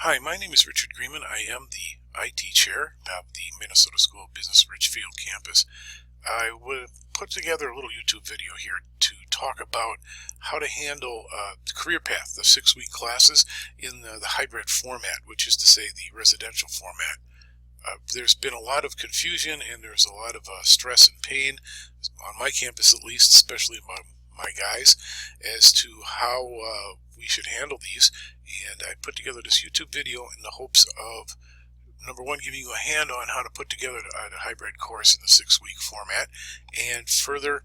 Hi, my name is Richard Greenman. I am the IT chair of the Minnesota School of Business Richfield campus. I would put together a little YouTube video here to talk about how to handle Careerpath, the 6-week classes in the hybrid format, which is to say the residential format. There's been a lot of confusion and there's a lot of stress and pain on my campus, at least, especially among my guys, as to how we should handle these. And I put together this YouTube video in the hopes of, number one, giving you a hand on how to put together a hybrid course in the 6-week format, and further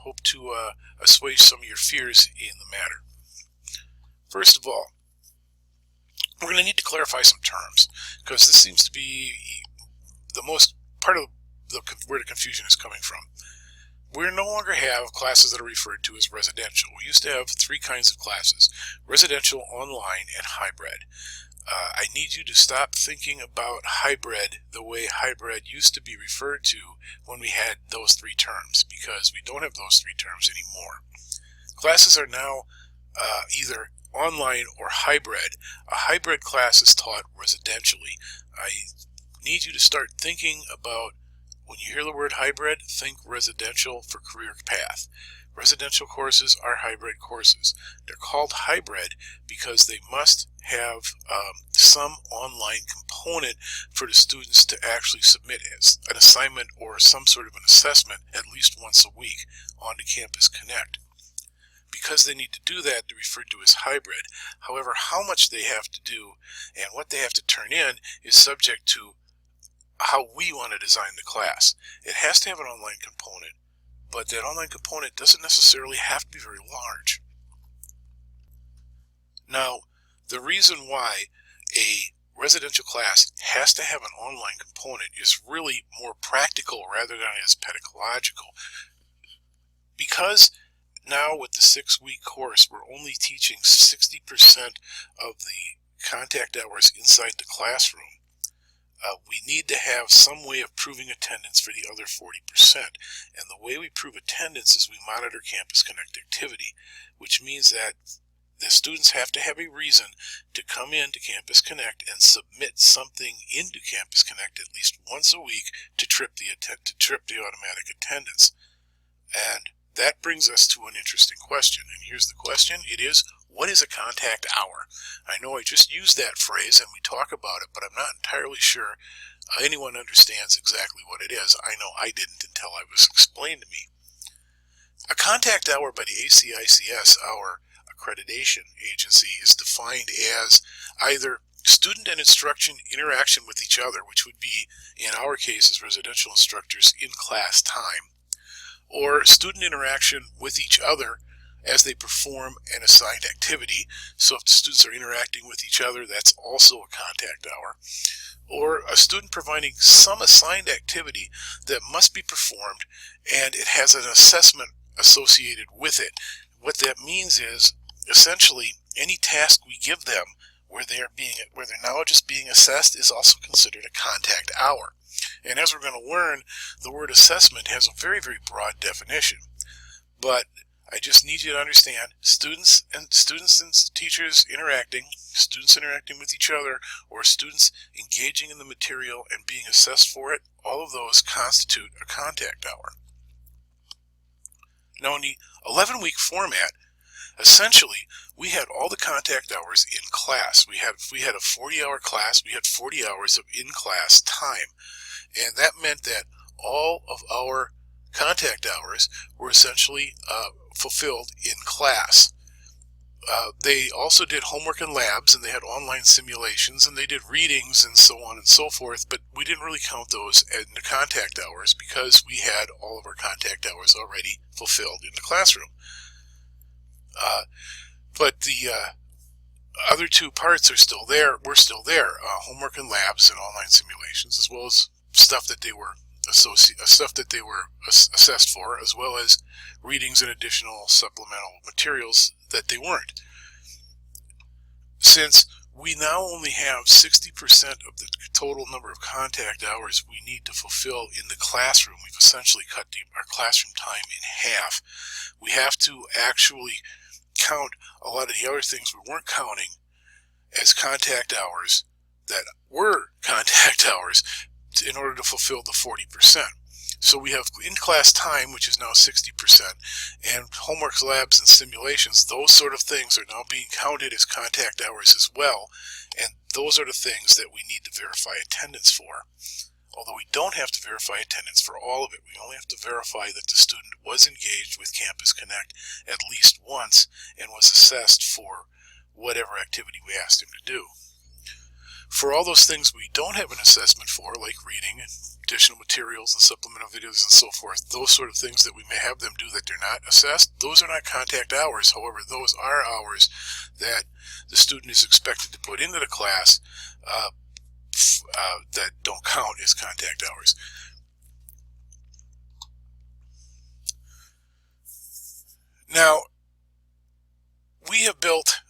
hope to assuage some of your fears in the matter. First of all, we're going to need to clarify some terms, because this seems to be the most part of where the confusion is coming from. We no longer have classes that are referred to as residential. We used to have 3 kinds of classes: residential, online, and hybrid. I need you to stop thinking about hybrid the way hybrid used to be referred to when we had those 3 terms, because we don't have those 3 terms anymore. Classes are now either online or hybrid. A hybrid class is taught residentially. I need you to start thinking about, when you hear the word hybrid, think residential for Careerpath. Residential courses are hybrid courses. They're called hybrid because they must have some online component for the students to actually submit as an assignment or some sort of an assessment at least once a week onto Campus Connect. Because they need to do that, they're referred to as hybrid. However, how much they have to do and what they have to turn in is subject to how we want to design the class. It has to have an online component, but that online component doesn't necessarily have to be very large. Now, the reason why a residential class has to have an online component is really more practical rather than it is pedagogical. Because now with the 6-week course, we're only teaching 60% of the contact hours inside the classroom. We need to have some way of proving attendance for the other 40%. And the way we prove attendance is we monitor Campus Connect activity, which means that the students have to have a reason to come into Campus Connect and submit something into Campus Connect at least once a week to trip the automatic attendance. And that brings us to an interesting question. And here's the question. It is, what is a contact hour? I know I just used that phrase and we talk about it, but I'm not entirely sure anyone understands exactly what it is. I know I didn't until it was explained to me. A contact hour by the ACICS, our accreditation agency, is defined as either student and instruction interaction with each other, which would be, in our case, as residential instructors, in class time, or student interaction with each other as they perform an assigned activity. So if the students are interacting with each other, that's also a contact hour. Or a student providing some assigned activity that must be performed and it has an assessment associated with it. What that means is, essentially, any task we give them where their knowledge is being assessed is also considered a contact hour. And as we're going to learn, the word assessment has a very, very broad definition. But I just need you to understand, students and teachers interacting, students interacting with each other, or students engaging in the material and being assessed for it, all of those constitute a contact hour. Now, in the 11-week format, essentially, we had all the contact hours in class. We had a 40-hour class. We had 40 hours of in-class time. And that meant that all of our contact hours were essentially fulfilled in class. They also did homework and labs, and they had online simulations, and they did readings and so on and so forth, but we didn't really count those in the contact hours because we had all of our contact hours already fulfilled in the classroom. But the other 2 parts are still there. We're still there. Homework and labs and online simulations, as well as stuff that they were assessed for, as well as readings and additional supplemental materials that they weren't. Since we now only have 60% of the total number of contact hours we need to fulfill in the classroom, we've essentially cut our classroom time in half. We have to actually count a lot of the other things we weren't counting as contact hours that were contact hours in order to fulfill the 40%. So we have in-class time, which is now 60%, and homeworks, labs, and simulations. Those sort of things are now being counted as contact hours as well, and those are the things that we need to verify attendance for. Although we don't have to verify attendance for all of it, we only have to verify that the student was engaged with Campus Connect at least once and was assessed for whatever activity we asked him to do. For all those things we don't have an assessment for, like reading and additional materials and supplemental videos and so forth, those sort of things that we may have them do that they're not assessed, those are not contact hours. However, those are hours that the student is expected to put into the class that don't count as contact hours. Now, we have built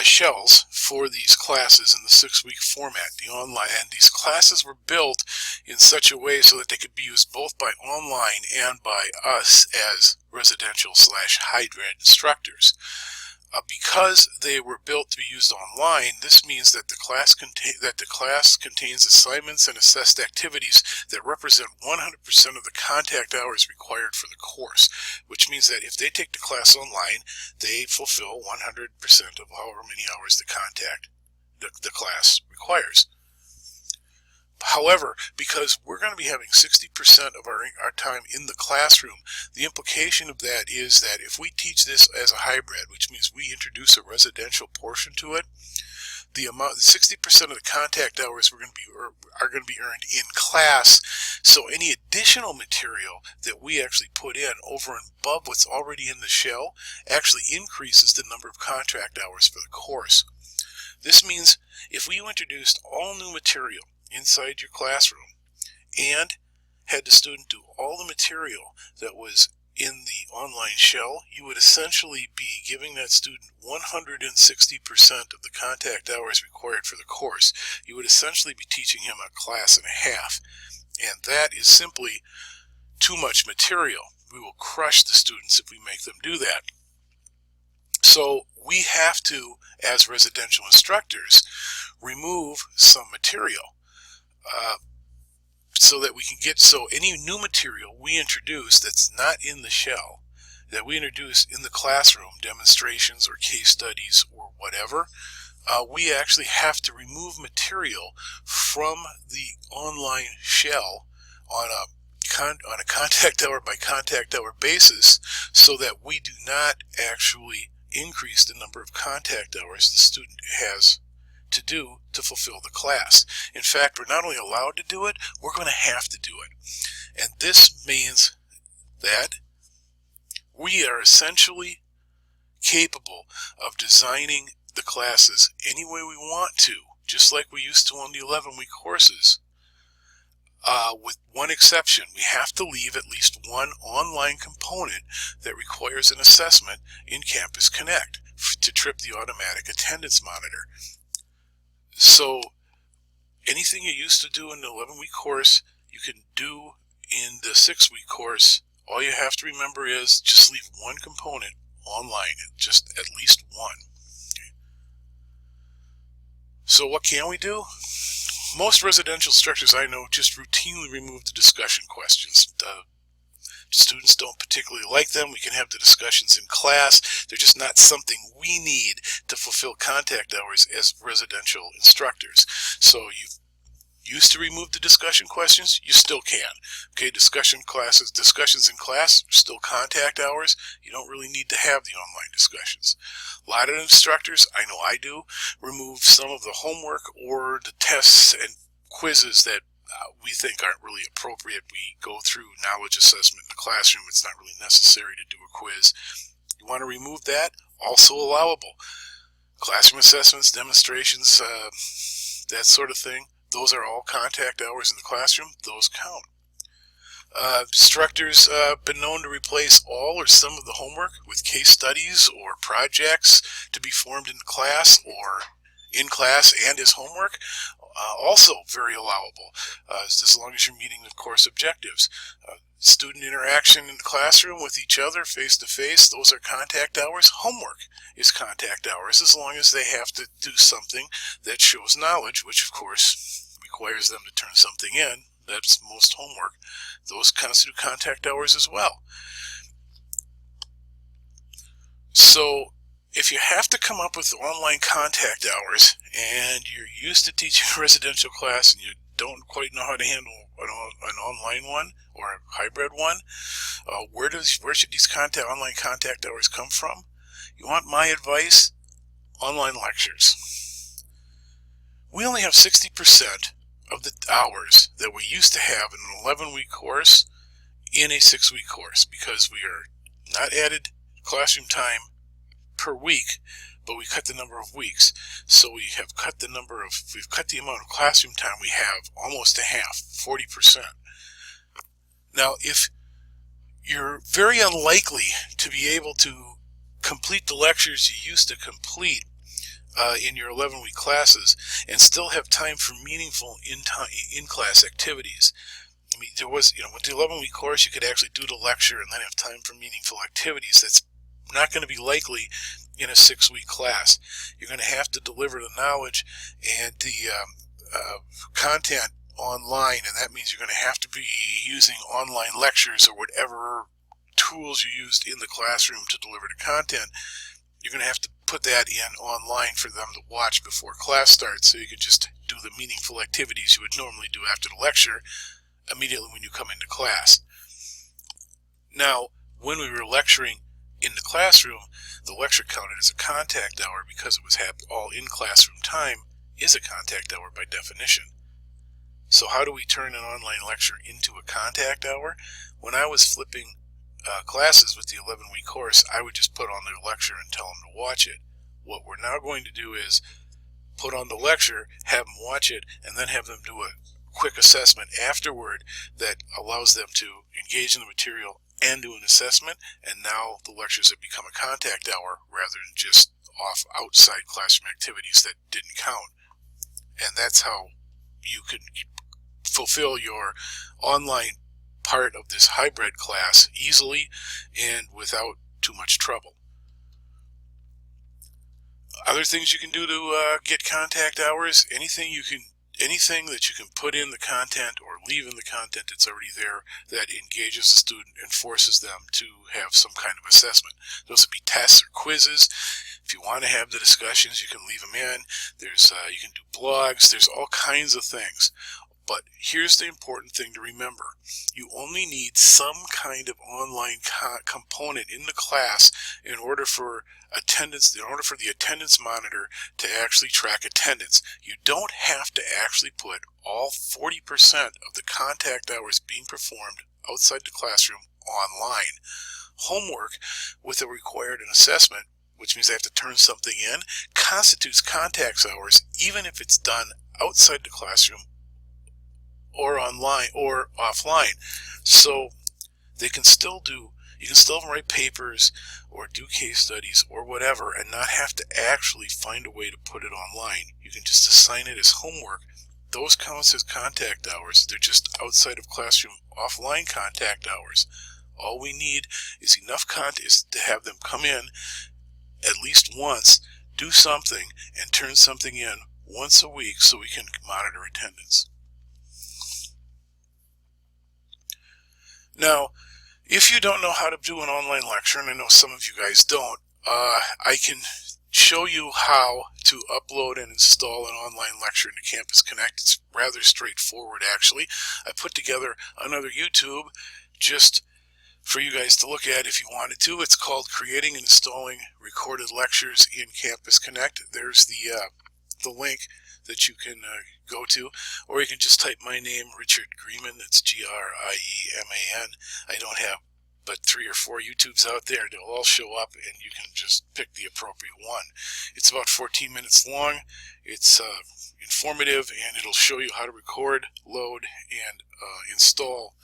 shells for these classes in the 6-week format, the online, and these classes were built in such a way so that they could be used both by online and by us as residential/hybrid instructors. Because they were built to be used online, this means that the class contains assignments and assessed activities that represent 100% of the contact hours required for the course, which means that if they take the class online, they fulfill 100% of however many hours the class requires. However, because we're going to be having 60% of our time in the classroom, the implication of that is that if we teach this as a hybrid, which means we introduce a residential portion to it, the 60% of the contact hours are going to be earned in class. So any additional material that we actually put in over and above what's already in the shell actually increases the number of contract hours for the course. This means if we introduced all new material inside your classroom and had the student do all the material that was in the online shell, you would essentially be giving that student 160% of the contact hours required for the course. You would essentially be teaching him a class and a half, and that is simply too much material. We will crush the students if we make them do that. So we have to, as residential instructors, remove some material so that we can so any new material we introduce that's not in the shell, that we introduce in the classroom, demonstrations or case studies or whatever, we actually have to remove material from the online shell on a contact hour by contact hour basis, so that we do not actually increase the number of contact hours the student has to do to fulfill the class. In fact, we're not only allowed to do it, we're going to have to do it. And this means that we are essentially capable of designing the classes any way we want to, just like we used to on the 11-week courses. With one exception, we have to leave at least one online component that requires an assessment in Campus Connect to trip the automatic attendance monitor. So anything you used to do in the 11-week course, you can do in the 6-week course. All you have to remember is just leave one component online, just at least one. Okay. So what can we do? Most residential instructors I know just routinely remove the discussion questions. Students don't particularly like them. We can have the discussions in class. They're just not something we need to fulfill contact hours as residential instructors. So you used to remove the discussion questions, you still can. Okay, discussions in class are still contact hours. You don't really need to have the online discussions. A lot of instructors, I know I do, remove some of the homework or the tests and quizzes that we think aren't really appropriate. We go through knowledge assessment in the classroom. It's not really necessary to do a quiz. You want to remove that? Also allowable. Classroom assessments, demonstrations, that sort of thing. Those are all contact hours in the classroom. Those count. Instructors have been known to replace all or some of the homework with case studies or projects to be formed in class or in class and as homework. Also very allowable, as long as you're meeting the course objectives. Student interaction in the classroom with each other, face-to-face, those are contact hours. Homework is contact hours as long as they have to do something that shows knowledge, which of course requires them to turn something in. That's most homework. Those constitute contact hours as well. So if you have to come up with online contact hours and you're used to teaching a residential class and you don't quite know how to handle an online one or a hybrid one, where should these online contact hours come from? You want my advice? Online lectures. We only have 60% of the hours that we used to have in an 11-week course in a 6-week course because we are not added classroom time per week, but we cut the number of weeks. So we've cut the amount of classroom time we have almost to half, 40%. Now, if you're very unlikely to be able to complete the lectures you used to complete in your 11-week classes and still have time for meaningful in-class activities. I mean, with the 11-week course, you could actually do the lecture and then have time for meaningful activities. That's not going to be likely in a 6-week class. You're going to have to deliver the knowledge and the content online, and that means you're going to have to be using online lectures or whatever tools you used in the classroom to deliver the content. You're going to have to put that in online for them to watch before class starts, so you can just do the meaningful activities you would normally do after the lecture immediately when you come into class. Now, when we were lecturing in the classroom, the lecture counted as a contact hour because it was all in classroom time is a contact hour by definition. So how do we turn an online lecture into a contact hour? When I was flipping classes with the 11-week course, I would just put on their lecture and tell them to watch it. What we're now going to do is put on the lecture, have them watch it, and then have them do a quick assessment afterward that allows them to engage in the material and do an assessment, and now the lectures have become a contact hour rather than just outside classroom activities that didn't count. And that's how you can fulfill your online part of this hybrid class easily and without too much trouble. Other things you can do to get contact hours, anything that you can put in the content or leave in the content that's already there that engages the student and forces them to have some kind of assessment. Those would be tests or quizzes. If you want to have the discussions, you can leave them in. You can do blogs. There's all kinds of things. But here's the important thing to remember. You only need some kind of online component in the class in order for the attendance monitor to actually track attendance. You don't have to actually put all 40% of the contact hours being performed outside the classroom online. Homework with a required assessment, which means they have to turn something in, constitutes contact hours even if it's done outside the classroom or online or offline. So you can still write papers or do case studies or whatever and not have to actually find a way to put it online. You can just assign it as homework. Those counts as contact hours. They're just outside of classroom offline contact hours. All we need is enough content to have them come in at least once, do something, and turn something in once a week so we can monitor attendance. Now, if you don't know how to do an online lecture, and I know some of you guys don't, I can show you how to upload and install an online lecture into Campus Connect. It's rather straightforward, actually. I put together another YouTube just for you guys to look at if you wanted to. It's called Creating and Installing Recorded Lectures in Campus Connect. There's the link that you can go to, or you can just type my name, Richard Grieman. That's Grieman. I don't have but 3 or 4 YouTubes out there. They'll all show up and you can just pick the appropriate one. It's about 14 minutes long. It's informative, and it'll show you how to record, load, and install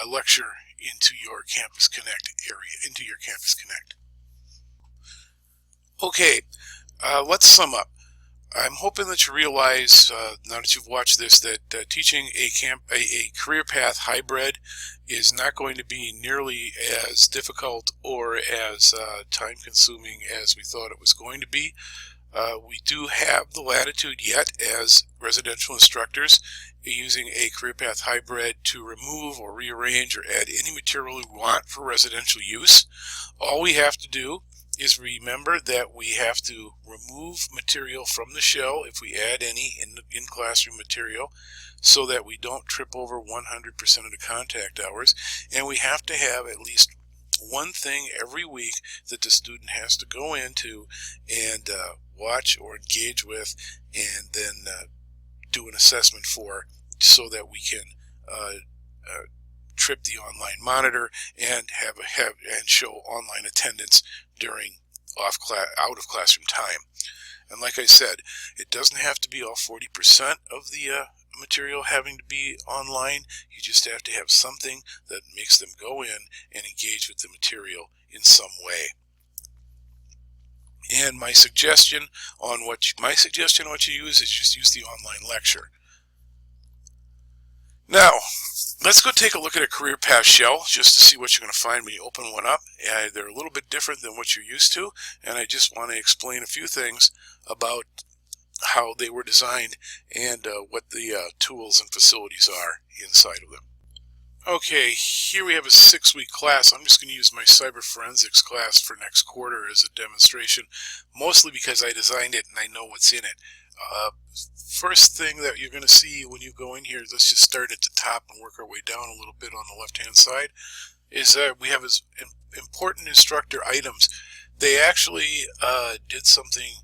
a lecture into your Campus Connect area, into your Campus Connect. Okay, let's sum up. I'm hoping that you realize, now that you've watched this, that teaching a career path hybrid is not going to be nearly as difficult or as time-consuming as we thought it was going to be. We do have the latitude yet as residential instructors using a career path hybrid to remove or rearrange or add any material we want for residential use. All we have to do is remember that we have to remove material from the shell if we add any in classroom material, so that we don't trip over 100% of the contact hours, and we have to have at least one thing every week that the student has to go into and watch or engage with, and then do an assessment for, so that we can trip the online monitor and have and show online attendance during out of classroom time. And like I said, it doesn't have to be all 40% of the material having to be online. You just have to have something that makes them go in and engage with the material in some way. And my suggestion on what you use is just use the online lecture. Now, let's go take a look at a career path shell just to see what you're going to find when you open one up. They're a little bit different than what you're used to, and I just want to explain a few things about how they were designed and what the tools and facilities are inside of them. Okay, here we have a 6-week class. I'm just going to use my cyber forensics class for next quarter as a demonstration, mostly because I designed it and I know what's in it. First thing that you're going to see when you go in here, let's just start at the top and work our way down a little bit on the left-hand side, is we have important instructor items. They actually did something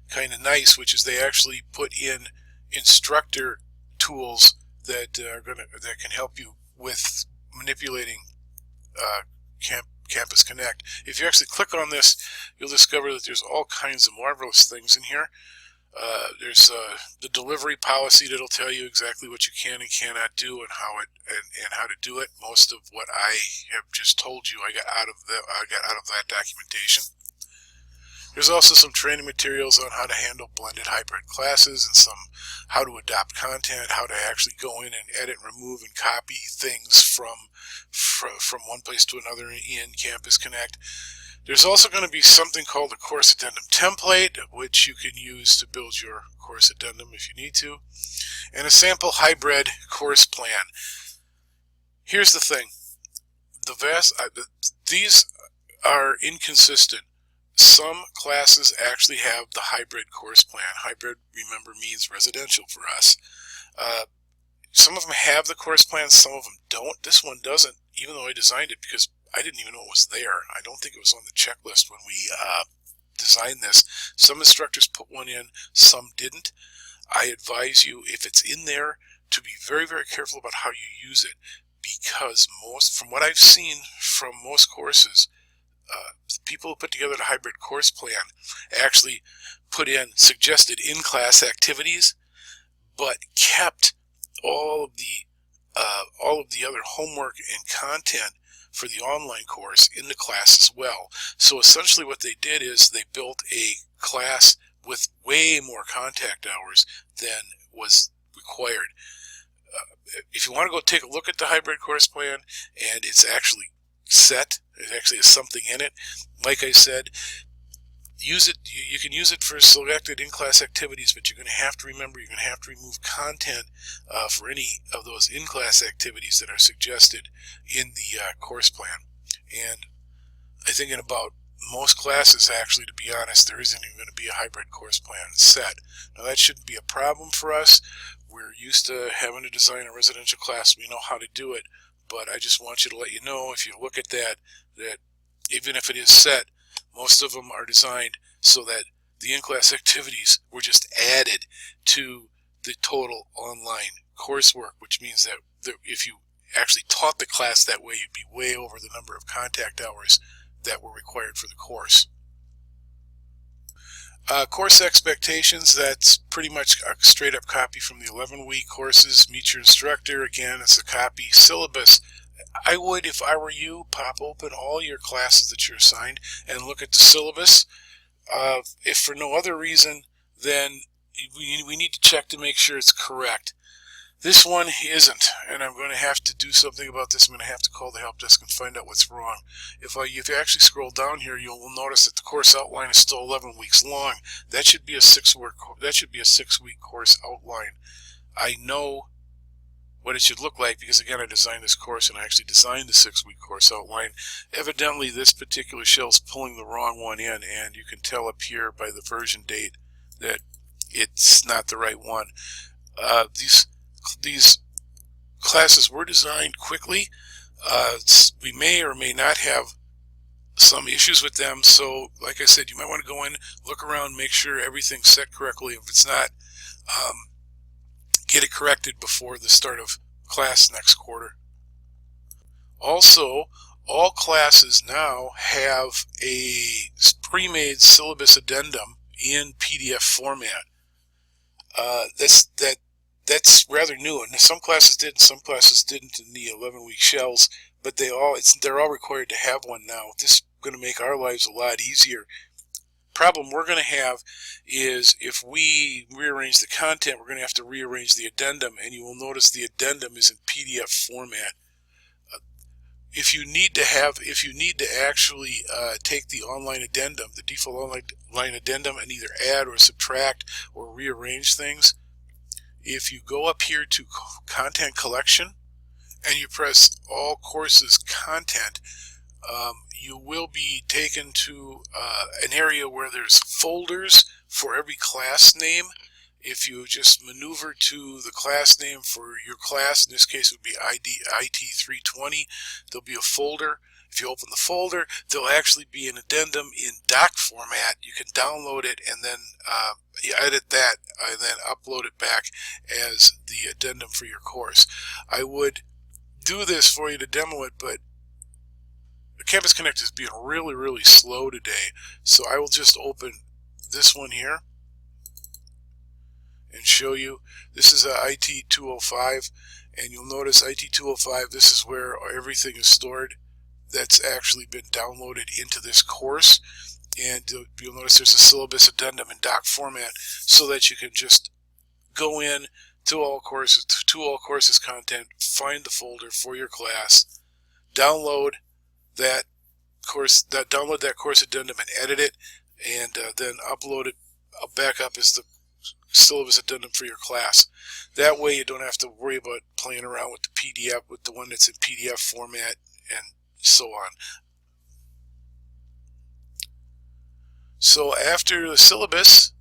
kind of nice, which is they actually put in instructor tools that can help you with manipulating Campus Connect. If you actually click on this, you'll discover that there's all kinds of marvelous things in here. There's the delivery policy that'll tell you exactly what you can and cannot do and how to do it. Most of what I have just told you, I got out of that documentation. There's also some training materials on how to handle blended hybrid classes and some how to adopt content, how to actually go in and edit, remove, and copy things from one place to another in Campus Connect. There's also going to be something called a course addendum template, which you can use to build your course addendum if you need to, and a sample hybrid course plan. Here's the thing. These are inconsistent. Some classes actually have the hybrid course plan. Hybrid, remember, means residential for us. Some of them have the course plan, some of them don't. This one doesn't, even though I designed it, because I didn't even know it was there. I don't think it was on the checklist when we designed this. Some instructors put one in, some didn't. I advise you, if it's in there, to be very, very careful about how you use it, because from what I've seen from most courses, people who put together the hybrid course plan actually put in suggested in-class activities, but kept all of the other homework and content for the online course in the class as well. So essentially what they did is they built a class with way more contact hours than was required. If you want to go take a look at the hybrid course plan, and it's actually set, it actually has something in it, like I said, use it. You can use it for selected in-class activities, but you're going to have to remember you're going to have to remove content for any of those in-class activities that are suggested in the course plan. And I think in about most classes, actually, to be honest, there isn't even going to be a hybrid course plan set. Now, that shouldn't be a problem for us. We're used to having to design a residential class. We know how to do it, but I just want you to let you know, if you look at that even if it is set, most of them are designed so that the in-class activities were just added to the total online coursework, which means that if you actually taught the class that way, you'd be way over the number of contact hours that were required for the course. Course expectations, that's pretty much a straight up copy from the 11-week courses. Meet your instructor, again, it's a copy. Syllabus, I would, if I were you, pop open all your classes that you're assigned and look at the syllabus. If for no other reason than we need to check to make sure it's correct. This one isn't, and I'm going to have to do something about this. I'm going to have to call the help desk and find out what's wrong. If you actually scroll down here, you'll notice that the course outline is still 11 weeks long. That should be a 6-week course outline. I know what it should look like because, again, I designed this course and I actually designed the 6-week course outline. Evidently, this particular shell's pulling the wrong one in, and you can tell up here by the version date that it's not the right one. These classes were designed quickly. We may or may not have some issues with them, so like I said, you might want to go in, look around, make sure everything's set correctly. If it's not, get it corrected before the start of class next quarter. Also, all classes now have a pre-made syllabus addendum in PDF format. That's rather new, and some classes did and some classes didn't in the 11-week shells, but they're all required to have one now. This is going to make our lives a lot easier. Problem we're going to have is if we rearrange the content, we're going to have to rearrange the addendum, and you will notice the addendum is in PDF format. If you need to actually take the online addendum, the default online addendum, and either add or subtract or rearrange things, if you go up here to Content Collection and you press All Courses Content, you will be taken to an area where there's folders for every class name. If you just maneuver to the class name for your class, in this case it would be IT 320, there'll be a folder. If you open the folder, there'll actually be an addendum in doc format. You can download it and then you edit that and then upload it back as the addendum for your course. I would do this for you to demo it, but Campus Connect is being really, really slow today. So I will just open this one here and show you. This is a IT 205, and you'll notice IT 205, this is where everything is stored that's actually been downloaded into this course, and you'll notice there's a syllabus addendum in doc format so that you can just go in to all courses content, find the folder for your class, download that course addendum and edit it, and then upload it back up as the syllabus addendum for your class. That way you don't have to worry about playing around with the PDF, with the one that's in PDF format and so on. So after the syllabus,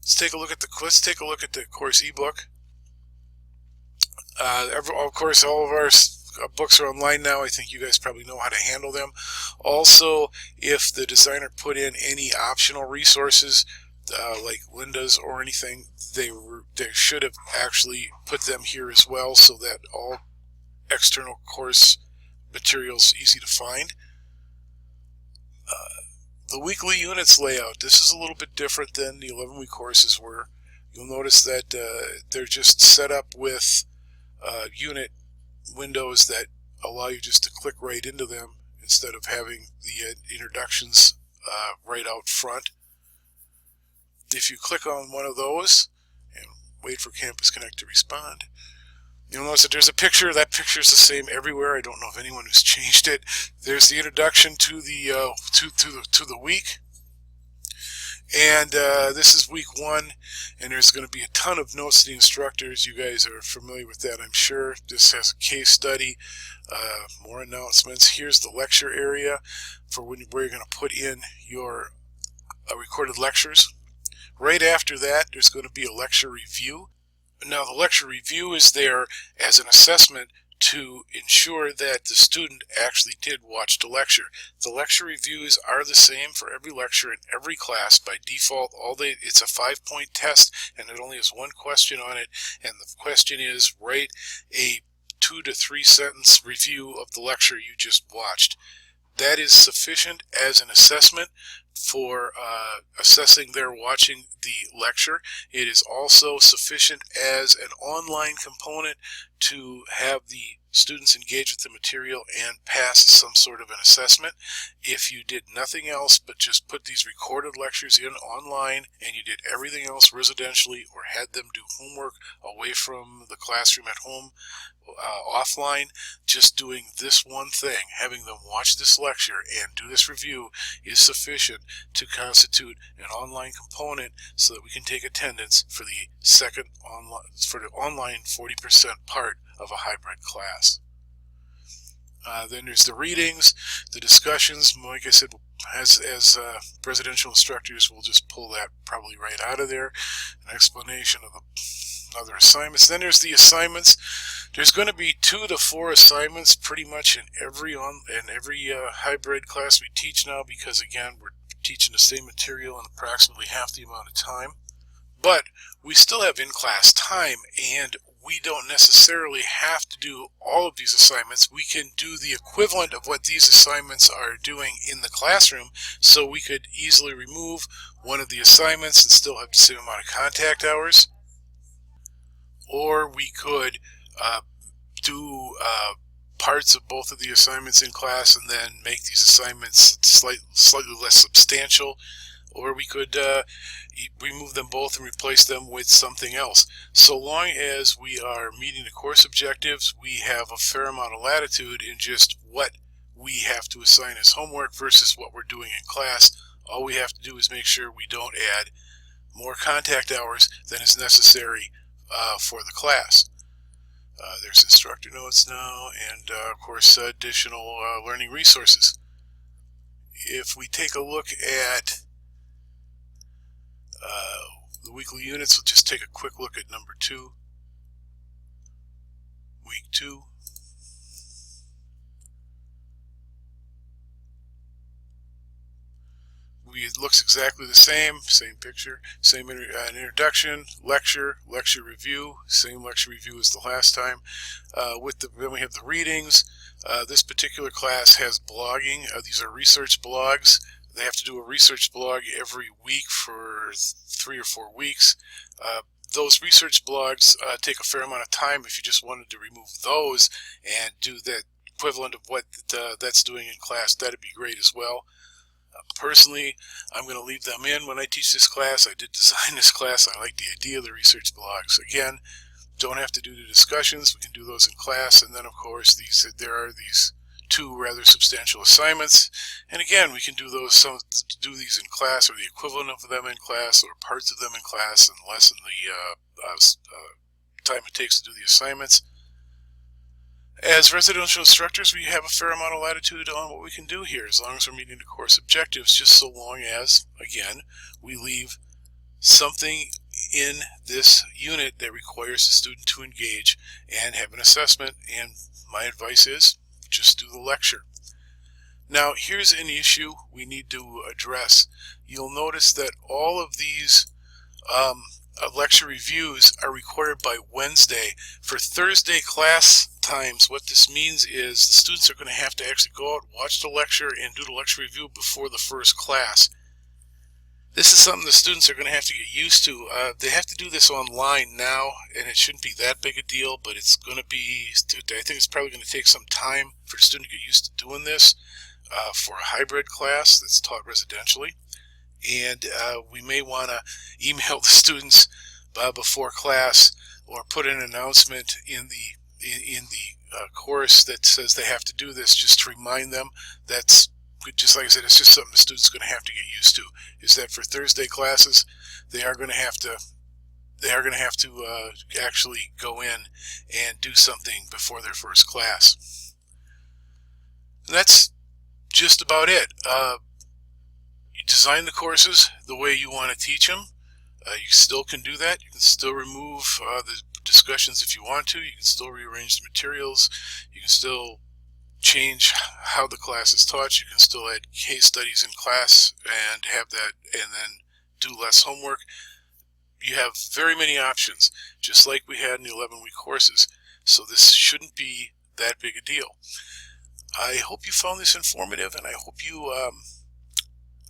let's take a look at the course ebook. Of course, all of our books are online now. I think you guys probably know how to handle them. Also, if the designer put in any optional resources like Linda's or anything, they should have actually put them here as well, so that all external course materials easy to find. The weekly units layout. This is a little bit different than the 11-week courses were. You'll notice that they're just set up with unit windows that allow you just to click right into them instead of having the introductions right out front. If you click on one of those and wait for Campus Connect to respond, you'll notice that there's a picture. That picture is the same everywhere. I don't know of anyone who's changed it. There's the introduction to the to the week, and this is week 1, and there's going to be a ton of notes to the instructors. You guys are familiar with that, I'm sure. This has a case study, more announcements. Here's the lecture area for where you're going to put in your recorded lectures. Right after that, there's going to be a lecture review. Now, the lecture review is there as an assessment to ensure that the student actually did watch the lecture. The lecture reviews are the same for every lecture in every class by default. It's a 5-point test, and it only has one question on it, and the question is write a 2 to 3 sentence review of the lecture you just watched. That is sufficient as an assessment for assessing their watching the lecture. It is also sufficient as an online component to have the students engage with the material and pass some sort of an assessment. If you did nothing else but just put these recorded lectures in online and you did everything else residentially or had them do homework away from the classroom at home, offline, just doing this one thing, having them watch this lecture and do this review, is sufficient to constitute an online component so that we can take attendance for the online 40% part of a hybrid class. Then there's the readings, the discussions. Like I said, as residential instructors, we'll just pull that probably right out of there. An explanation of the other assignments. Then there's the assignments. There's going to be 2 to 4 assignments pretty much in every hybrid class we teach now, because again, we're teaching the same material in approximately half the amount of time. But we still have in-class time, and we don't necessarily have to do all of these assignments. We can do the equivalent of what these assignments are doing in the classroom, so we could easily remove one of the assignments and still have the same amount of contact hours. Or we could do parts of both of the assignments in class and then make these assignments slightly less substantial. Or we could remove them both and replace them with something else. So long as we are meeting the course objectives, we have a fair amount of latitude in just what we have to assign as homework versus what we're doing in class. All we have to do is make sure we don't add more contact hours than is necessary for the class. There's instructor notes now, and of course additional learning resources. If we take a look at the weekly units, we'll just take a quick look at number 2, week 2. It looks exactly the same picture, same introduction, lecture review, same lecture review as the last time. Then we have the readings. This particular class has blogging. These are research blogs. They have to do a research blog every week for 3 or 4 weeks. Those research blogs take a fair amount of time. If you just wanted to remove those and do the equivalent of what that's doing in class, that'd be great as well. Personally, I'm going to leave them in when I teach this class. I did design this class. I like the idea of the research blogs. Again, don't have to do the discussions. We can do those in class. And then, of course, there are these 2 rather substantial assignments. And again, we can do these in class, or the equivalent of them in class, or parts of them in class, and lessen the time it takes to do the assignments. As residential instructors, we have a fair amount of latitude on what we can do here, as long as we're meeting the course objectives, just so long as, again, we leave something in this unit that requires the student to engage and have an assessment. And my advice is, just do the lecture. Now, here's an issue we need to address. You'll notice that all of these lecture reviews are required by Wednesday. For Thursday class times, what this means is the students are going to have to actually go out, watch the lecture, and do the lecture review before the first class. This is something the students are going to have to get used to. They have to do this online now, and it shouldn't be that big a deal, but it's going to be, I think it's probably going to take some time for the student to get used to doing this for a hybrid class that's taught residentially. And we may want to email the students before class, or put an announcement in the course that says they have to do this, just to remind them. That's just like I said, it's just something the student's going to have to get used to. Is that for Thursday classes, they are going to have to actually go in and do something before their first class. And that's just about it. You design the courses the way you want to teach them. You still can do that. You can still remove the discussions if you want to. You can still rearrange the materials. You can still change how the class is taught. You can still add case studies in class and have that, and then do less homework. You have very many options, just like we had in the 11-week courses. So this shouldn't be that big a deal. I hope you found this informative, and I hope you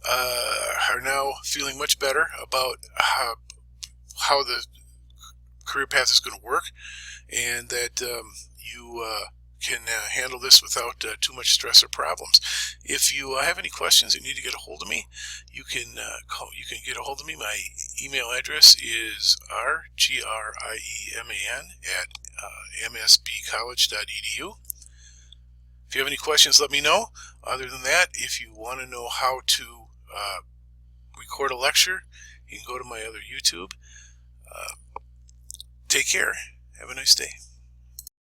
are now feeling much better about how the career path is going to work, and that you can handle this without too much stress or problems. If you have any questions and need to get a hold of me, you can call. You can get a hold of me. My email address is rgrieman@msbcollege.edu. If you have any questions, let me know. Other than that, if you want to know how to record a lecture, you can go to my other YouTube. Take care. Have a nice day.